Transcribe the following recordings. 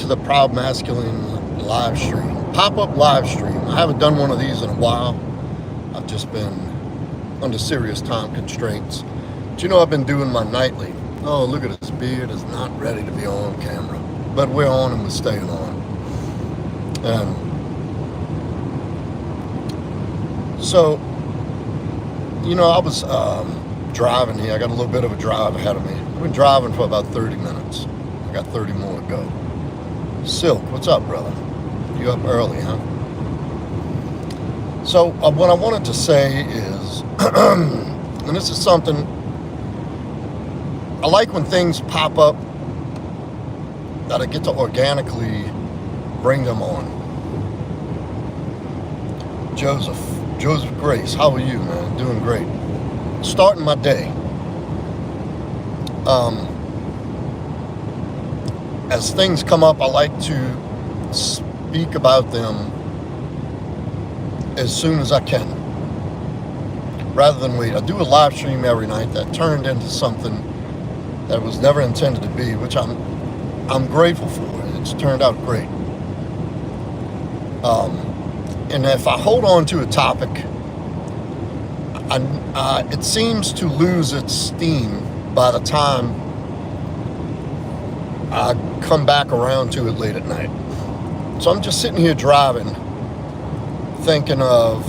to the Proud Masculine live stream, pop-up live stream. I haven't done one of these in a while. I've just been under serious time constraints. But you know, I've been doing my nightly. Oh, look at his beard, is not ready to be on camera. But we're on and we're staying on. And so, you know, I was driving here. I got a little bit of a drive ahead of me. I've been driving for about 30 minutes. I got 30 more to go. Silk, what's up, brother? You up early, huh? So what I wanted to say is, and this is something, I like when things pop up that I get to organically bring them on. Joseph Grace, how are you, man? Doing great. Starting my day. As things come up, I like to speak about them as soon as I can, rather than wait. I do a live stream every night that turned into something that was never intended to be, which I'm grateful for. It's turned out great. And if I hold on to a topic, it seems to lose its steam by the time I come back around to it late at night. So I'm just sitting here driving, thinking of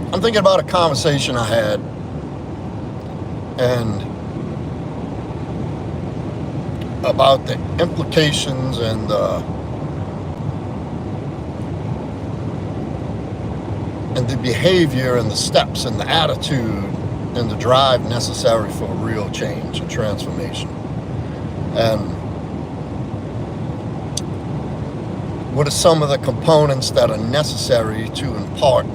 I'm thinking about a conversation I had, and about the implications and the behavior and the steps and the attitude and the drive necessary for real change and transformation. And what are some of the components that are necessary to impart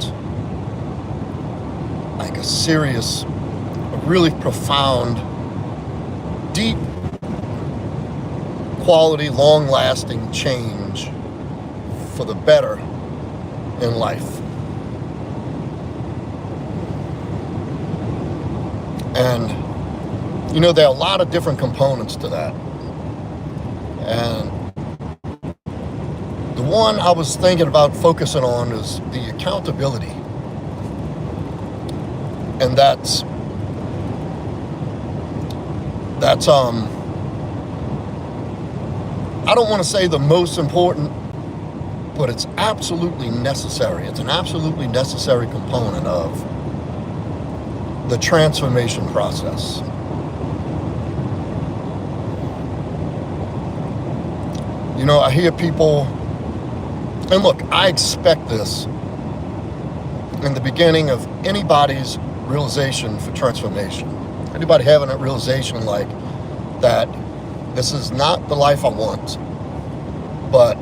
like a serious, a really profound, deep, quality, long-lasting change for the better in life. And, you know, there are a lot of different components to that. And the one I was thinking about focusing on is the accountability. And that's I don't want to say the most important, but it's absolutely necessary. It's an absolutely necessary component of the transformation process. You know, I hear people, and look, I expect this in the beginning of anybody's realization for transformation. Anybody having a realization like that, this is not the life I want, but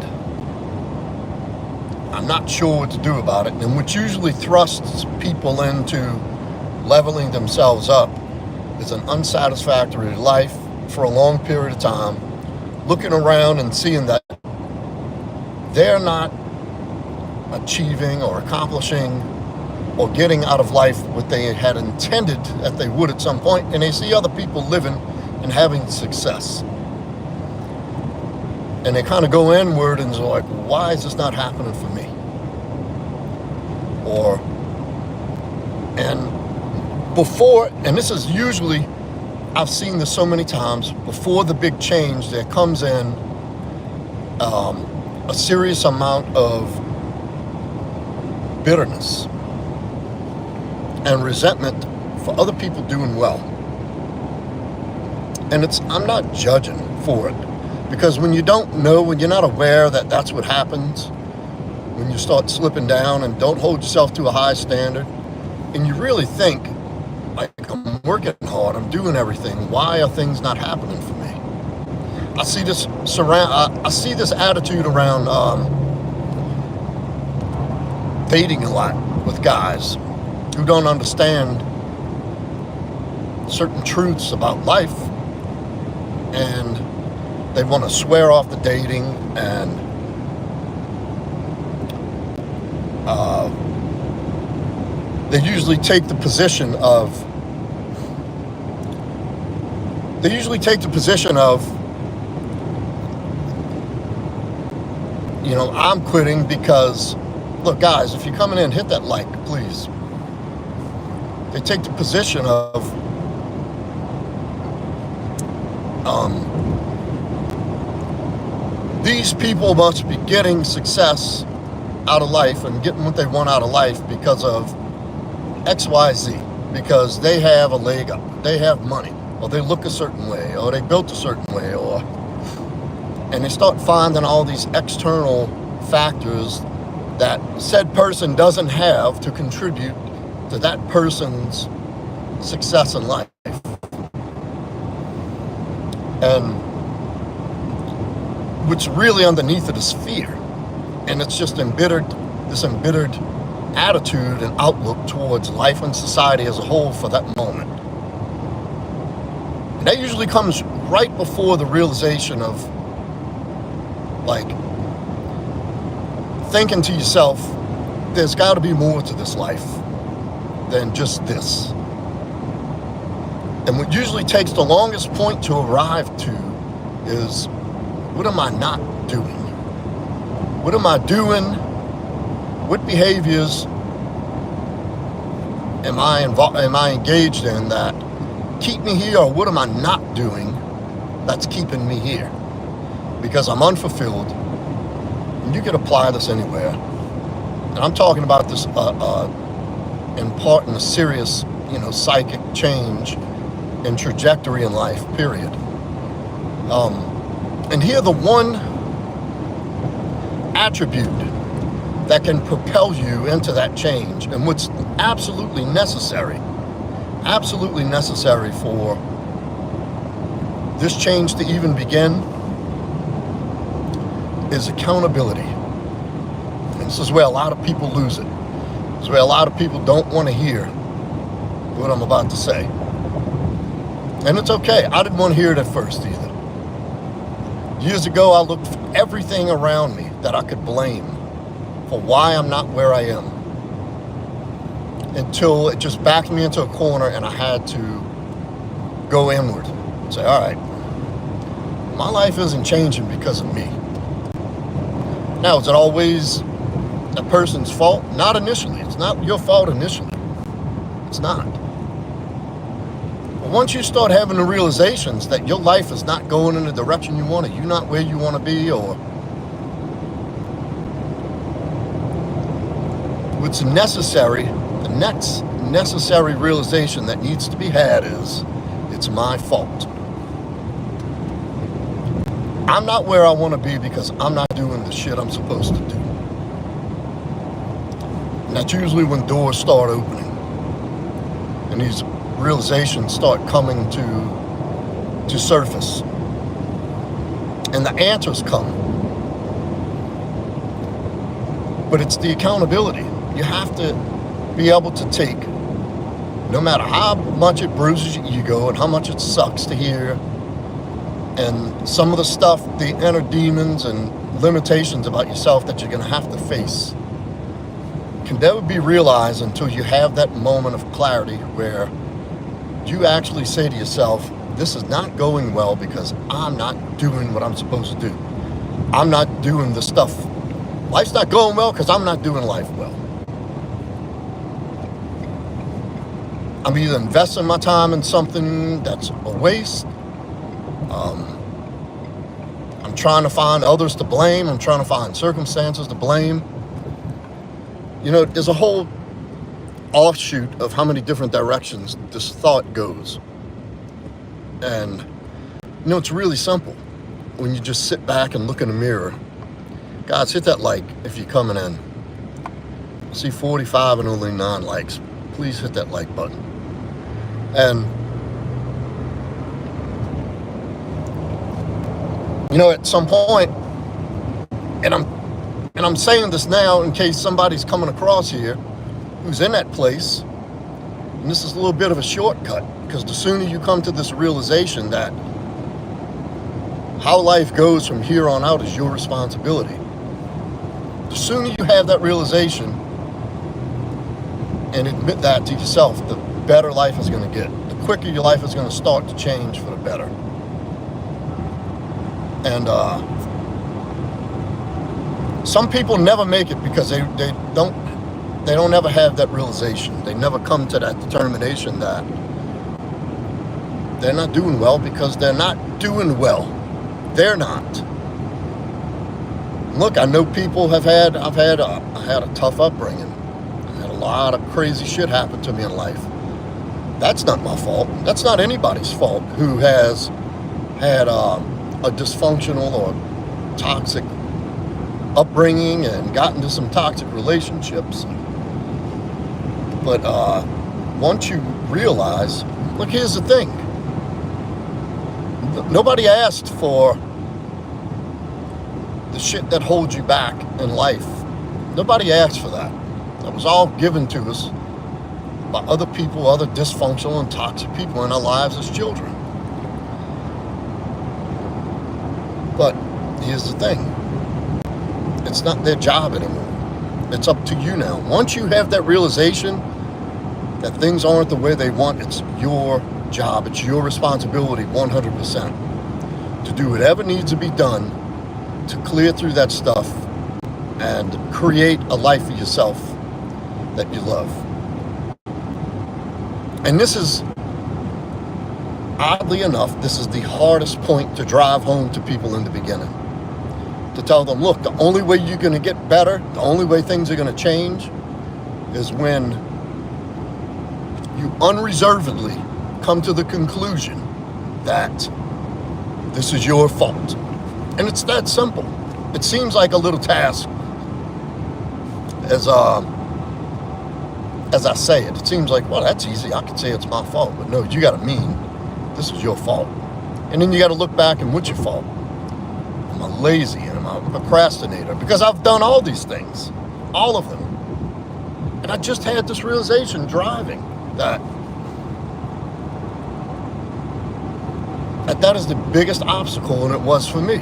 I'm not sure what to do about it. And which usually thrusts people into leveling themselves up is an unsatisfactory life for a long period of time, looking around and seeing that they're not achieving or accomplishing or getting out of life what they had intended that they would at some point, and they see other people living and having success. And they kind of go inward and they're like, why is this not happening for me? And before, and this is usually, I've seen this so many times, before the big change, there comes in a serious amount of bitterness and resentment for other people doing well. And I'm not judging for it, because when you don't know, when you're not aware that that's what happens, when you start slipping down and don't hold yourself to a high standard, and you really think, like, I'm working hard, I'm doing everything, why are things not happening for me? I see this attitude around dating a lot with guys who don't understand certain truths about life, and they want to swear off the dating and they usually take the position of I'm quitting because, look, guys, if you're coming in, hit that like, please. They take the position of these people must be getting success out of life and getting what they want out of life because of XYZ, because they have a leg up, they have money, or they look a certain way, or they built a certain way, and they start finding all these external factors that said person doesn't have to contribute to that person's success in life. And what's really underneath it is fear. And it's just this embittered attitude and outlook towards life and society as a whole for that moment. And that usually comes right before the realization of, like, thinking to yourself, there's got to be more to this life than just this. And what usually takes the longest point to arrive to is, what am I not doing? What am I doing? What behaviors am I engaged in that keep me here, or what am I not doing that's keeping me here? Because I'm unfulfilled, and you can apply this anywhere. And I'm talking about this in part in a serious, psychic change and trajectory in life, period. And here, the one attribute that can propel you into that change, and what's absolutely necessary for this change to even begin, is accountability. And this is where a lot of people lose it. This is where a lot of people don't want to hear what I'm about to say. And it's okay. I didn't want to hear it at first either. Years ago, I looked for everything around me that I could blame for why I'm not where I am, until it just backed me into a corner and I had to go inward and say, all right, my life isn't changing because of me. Now, is it always a person's fault? Not initially. It's not your fault initially. It's not. But once you start having the realizations that your life is not going in the direction you want it, you're not where you want to be, or what's necessary, the next necessary realization that needs to be had is, it's my fault. I'm not where I want to be because I'm not doing the shit I'm supposed to do. And that's usually when doors start opening and these realizations start coming to surface. And the answers come. But it's the accountability. You have to be able to take, no matter how much it bruises your ego and how much it sucks to hear, and some of the stuff, the inner demons and limitations about yourself that you're going to have to face, can never be realized until you have that moment of clarity where you actually say to yourself, this is not going well because I'm not doing what I'm supposed to do. I'm not doing the stuff. Life's not going well because I'm not doing life well. I'm either investing my time in something that's a waste. I'm trying to find others to blame. I'm trying to find circumstances to blame. There's a whole offshoot of how many different directions this thought goes. And, it's really simple when you just sit back and look in the mirror. Guys, hit that like if you're coming in. I see 45 and only 9 likes. Please hit that like button. And at some point, and I'm saying this now in case somebody's coming across here who's in that place, and this is a little bit of a shortcut, because the sooner you come to this realization that how life goes from here on out is your responsibility, the sooner you have that realization, and admit that to yourself, the better life is going to get. The quicker your life is going to start to change for the better. And some people never make it because they don't ever have that realization. They never come to that determination that they're not doing well because they're not doing well. They're not. Look, I know people I've had a tough upbringing. I had a lot of crazy shit happen to me in life. That's not my fault. That's not anybody's fault who has had a dysfunctional or toxic upbringing and got into some toxic relationships. But once you realize, look, here's the thing. Nobody asked for the shit that holds you back in life. Nobody asked for that. That was all given to us by other people, other dysfunctional and toxic people in our lives as children. But here's the thing. It's not their job anymore. It's up to you now. Once you have that realization that things aren't the way they want, it's your job. It's your responsibility 100% to do whatever needs to be done to clear through that stuff and create a life for yourself that you love. And this is, oddly enough, this is the hardest point to drive home to people in the beginning. To tell them, look, the only way you're going to get better, the only way things are going to change is when you unreservedly come to the conclusion that this is your fault. And it's that simple. It seems like a little task as I say it. It seems like, well, that's easy. I could say it's my fault. But no, you got to mean this is your fault. And then you got to look back and what's your fault? Am I lazy and am I a procrastinator? Because I've done all these things, all of them. And I just had this realization driving that is the biggest obstacle, and it was for me.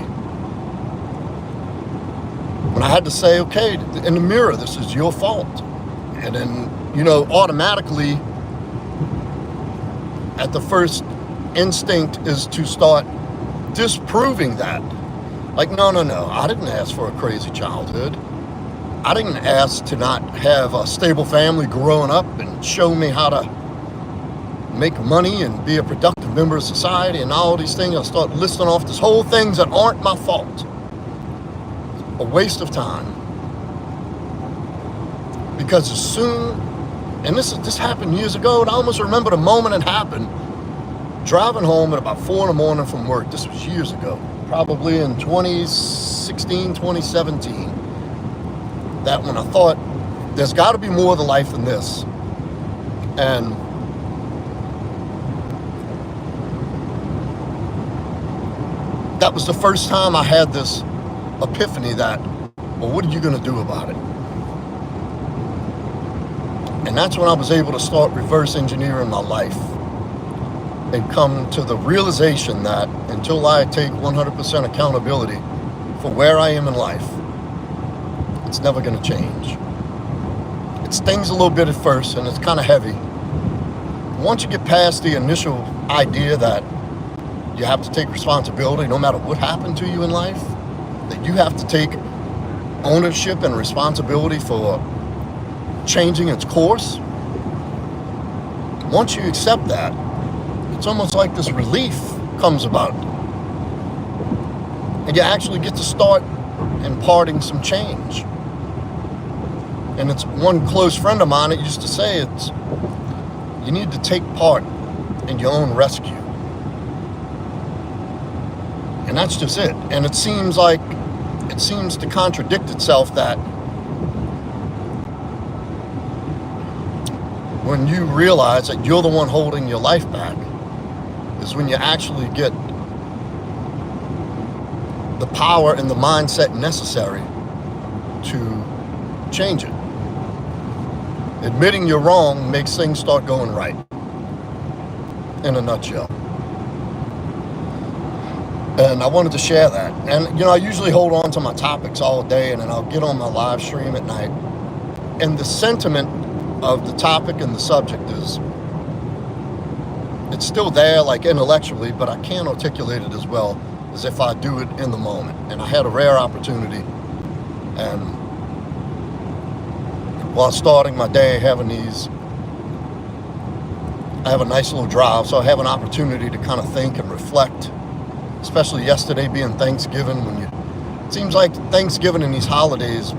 When I had to say, okay, in the mirror, this is your fault. And then, automatically, at the first instinct is to start disproving that. Like, no, I didn't ask for a crazy childhood. I didn't ask to not have a stable family growing up and show me how to make money and be a productive member of society and all these things. I'll start listing off this whole things that aren't my fault. A waste of time. Because as soon, and this happened years ago, and I almost remember the moment it happened, driving home at about 4 a.m. from work. This was years ago, probably in 2016, 2017. That when I thought, there's got to be more to life than this. And that was the first time I had this epiphany that, well, what are you going to do about it? And that's when I was able to start reverse engineering my life and come to the realization that until I take 100% accountability for where I am in life, it's never going to change. It stings a little bit at first and it's kind of heavy. Once you get past the initial idea that you have to take responsibility no matter what happened to you in life, that you have to take ownership and responsibility for changing its course. Once you accept that, it's almost like this relief comes about. And you actually get to start imparting some change. And it's one close friend of mine that used to say, you need to take part in your own rescue. And that's just it. And it seems to contradict itself that when you realize that you're the one holding your life back is when you actually get the power and the mindset necessary to change it. Admitting you're wrong makes things start going right. In a nutshell. And I wanted to share that. And, I usually hold on to my topics all day and then I'll get on my live stream at night. And the sentiment of the topic and the subject is, it's still there, like intellectually, but I can't articulate it as well as if I do it in the moment. And I had a rare opportunity, and while starting my day, I have a nice little drive, so I have an opportunity to kind of think and reflect, especially yesterday being Thanksgiving, it seems like Thanksgiving and these holidays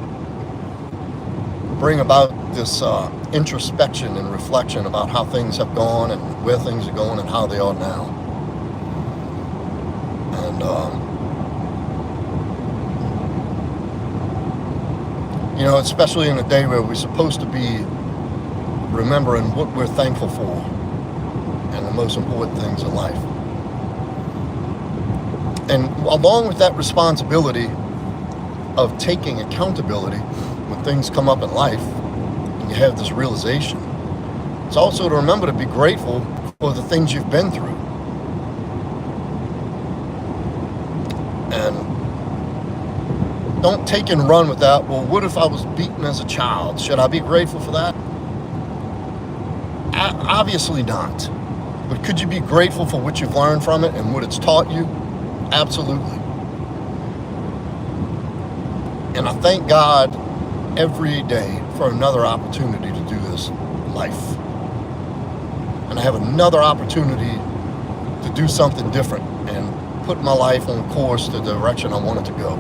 bring about this introspection and reflection about how things have gone and where things are going and how they are now. And especially in a day where we're supposed to be remembering what we're thankful for and the most important things in life. And along with that responsibility of taking accountability when things come up in life and you have this realization, it's also to remember to be grateful for the things you've been through. And don't take and run with that. Well, what if I was beaten as a child? Should I be grateful for that? Obviously not. But could you be grateful for what you've learned from it and what it's taught you? Absolutely. And I thank God every day for another opportunity to do this life. And I have another opportunity to do something different and put my life on course to the direction I want it to go.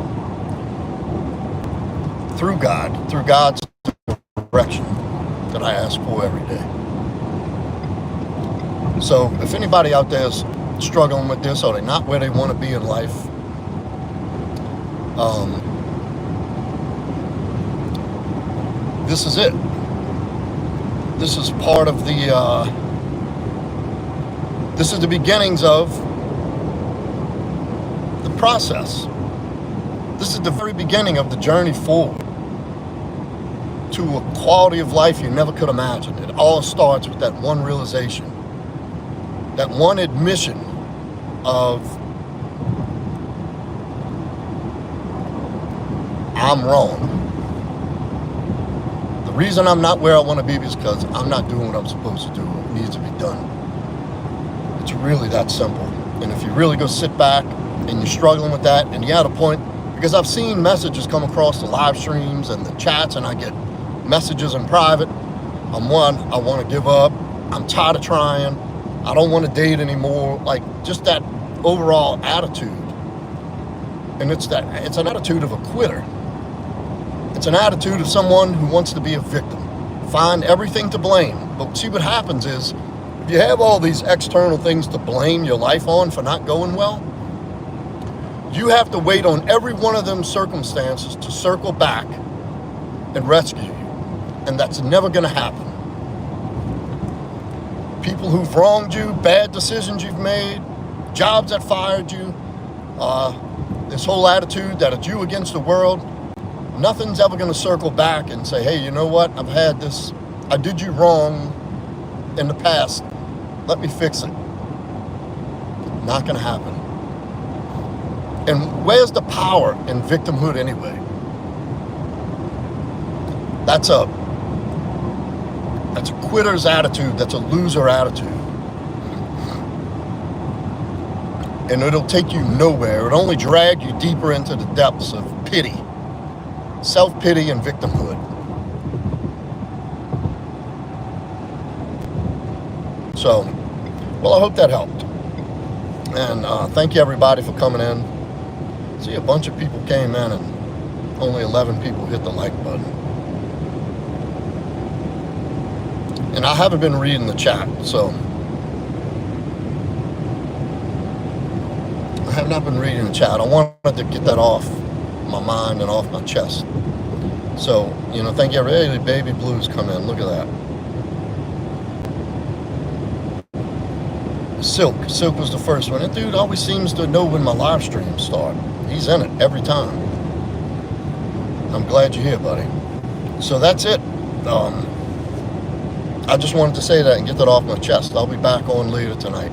Through God's direction that I ask for every day. So if anybody out there is struggling with this, or they're not where they want to be in life, this is it. This is part of this is the beginnings of the process. This is the very beginning of the journey forward to a quality of life you never could imagine. It all starts with that one realization, that one admission of, I'm wrong. The reason I'm not where I want to be is because I'm not doing what I'm supposed to do, what needs to be done. It's really that simple. And if you really go sit back and you're struggling with that, and you're at a point, because I've seen messages come across the live streams and the chats, and I get messages in private. I want to give up. I'm tired of trying. I don't want to date anymore. Like, just that overall attitude. And it's an attitude of a quitter. It's an attitude of someone who wants to be a victim. Find everything to blame. But see, what happens is, if you have all these external things to blame your life on for not going well, you have to wait on every one of them circumstances to circle back and rescue you. And that's never going to happen. People who've wronged you, bad decisions you've made, jobs that fired you, this whole attitude that it's you against the world, nothing's ever going to circle back and say, hey, you know what? I've had this. I did you wrong in the past. Let me fix it. Not going to happen. And where's the power in victimhood anyway? That's a quitter's attitude. That's a loser attitude. And it'll take you nowhere. It'll only drag you deeper into the depths of pity, self-pity, and victimhood. So, well, I hope that helped. And thank you, everybody, for coming in. See, a bunch of people came in and only 11 people hit the like button. And I haven't been reading the chat, so I have not been reading the chat. I wanted to get that off my mind and off my chest. So, thank you. Hey, the baby blues come in. Look at that. Silk was the first one. That dude always seems to know when my live streams start. He's in it every time. I'm glad you're here, buddy. So that's it. I just wanted to say that and get that off my chest. I'll be back on later tonight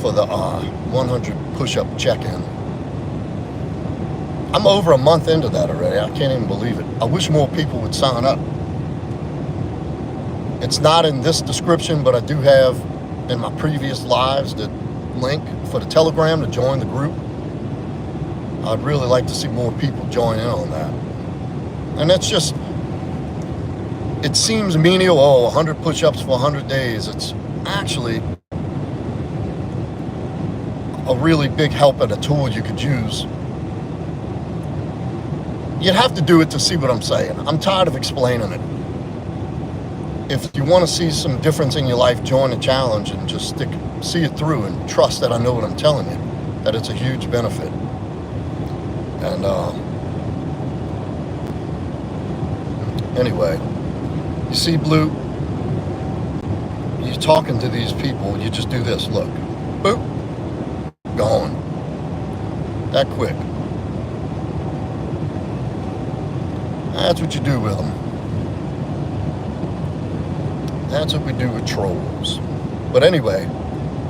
for the 100 push-up check-in. I'm over a month into that already. I can't even believe it. I wish more people would sign up. It's not in this description, but I do have in my previous lives the link for the Telegram to join the group. I'd really like to see more people join in on that. And that's just, it seems menial, 100 push-ups for 100 days. It's actually a really big help and a tool you could use. You'd have to do it to see what I'm saying. I'm tired of explaining it. If you want to see some difference in your life, join the challenge and just see it through and trust that I know what I'm telling you, that it's a huge benefit. And anyway, you see, Blue, you're talking to these people, you just do this, look, boop, gone, that quick. That's what you do with them. That's what we do with trolls. But anyway,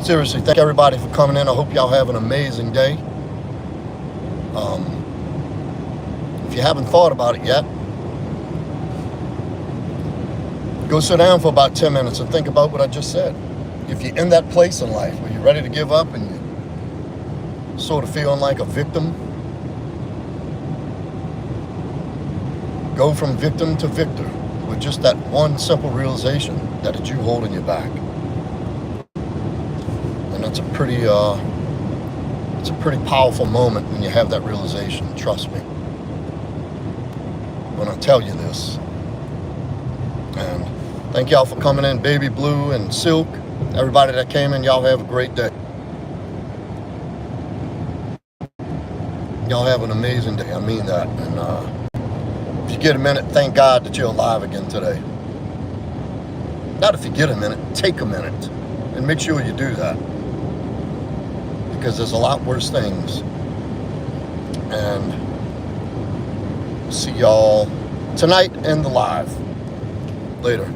seriously, thank everybody for coming in. I hope y'all have an amazing day. If you haven't thought about it yet, go sit down for about 10 minutes and think about what I just said. If you're in that place in life where you're ready to give up and you're sort of feeling like a victim, go from victim to victor with just that one simple realization that it's you holding you back. And that's a pretty powerful moment when you have that realization, trust me, when I tell you this. And thank y'all for coming in, Baby Blue and Silk. Everybody that came in, y'all have a great day. Y'all have an amazing day, I mean that. And if you get a minute, thank God that you're alive again today. Not if you get a minute, take a minute and make sure you do that. Because there's a lot worse things. And see y'all tonight in the live. Later.